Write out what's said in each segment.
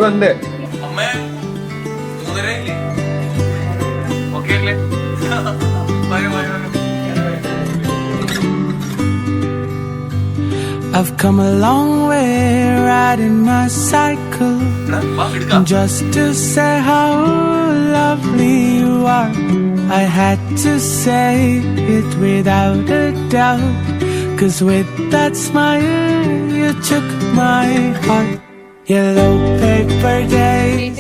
വന്നേ അമ്മേ 3:30 ഓക്കെ അല്ലേ? Bye bye. I've come a long way riding my cycle just to say how lovely you are. I had to say it without a doubt, 'cause with that smile you took my heart. Yellow paper days,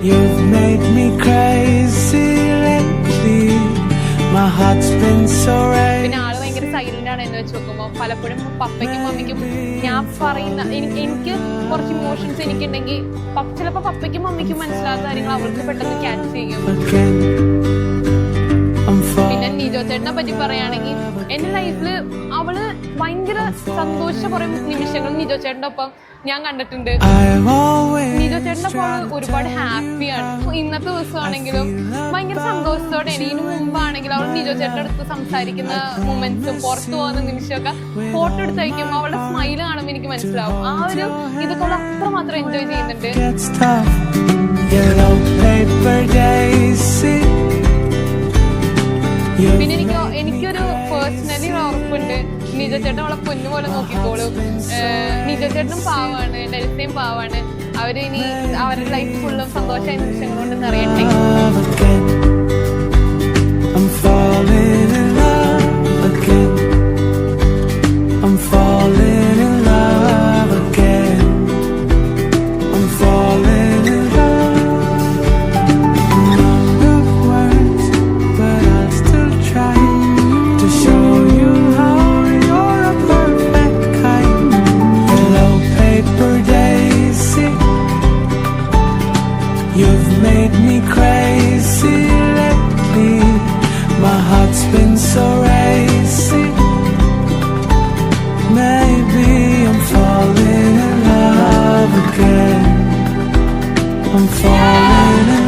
you've made me crazy lately. My heart's been so red. Silent ആണ് എന്ന് വെച്ച് നോക്കുമ്പോൾ പലപ്പോഴും പപ്പയ്ക്കും മമ്മിക്കും ഞാൻ പറയുന്ന എനിക്ക് കുറച്ച് emotions എനിക്കുണ്ടെങ്കിൽ ചിലപ്പോൾ പപ്പയ്ക്കും മമ്മിക്കും മനസ്സിലാത്ത കാര്യങ്ങൾ അവർക്ക് പെട്ടെന്ന് ക്യാച്ച് ചെയ്യും. പിന്നെ നിജോ ചേട്ടനെ പറ്റി പറയുകയാണെങ്കിൽ എന്റെ ലൈഫില് അവള് ഭയങ്കര സന്തോഷ കുറെ നിമിഷങ്ങൾ നിജോ ചേട്ടൻ്റെ ഒപ്പം ഞാൻ കണ്ടിട്ടുണ്ട്. നിജോ ചേട്ടൻ്റെ ഒപ്പം ഒരുപാട് ഹാപ്പിയാണ്. ഇന്നത്തെ ദിവസമാണെങ്കിലും ഭയങ്കര സന്തോഷത്തോടെ ഇതിനു മുമ്പാണെങ്കിലും അവൾ നിജോ ചേട്ടൻ്റെ അടുത്ത് സംസാരിക്കുന്ന മൊമെന്റ്സും പുറത്തു പോകുന്ന നിമിഷമൊക്കെ ഫോട്ടോ എടുത്ത് വയ്ക്കുമ്പോൾ അവളുടെ സ്മൈല് കാണുമ്പോൾ എനിക്ക് മനസ്സിലാവും ആ ഒരു ഇതൊക്കെ അവൾ അത്രമാത്രം എൻജോയ് ചെയ്യുന്നുണ്ട്. പിന്നെ എനിക്കൊരു പേഴ്സണലി ഉറപ്പുണ്ട് നിജോ ചേട്ടൻ അവളെ പൊന്നു പോലെ നോക്കിക്കോളും. നിജോ ചേട്ടനും പാവാണ്, ഡെൽസയും പാവാണ്. അവര് ഇനി അവരുടെ ലൈഫ് ഫുള്ളും സന്തോഷമായ നിമിഷങ്ങൾ കൊണ്ട് നിറയട്ടെ. You've made me crazy lately. My heart's been so racy. Maybe I'm falling in love again. I'm falling in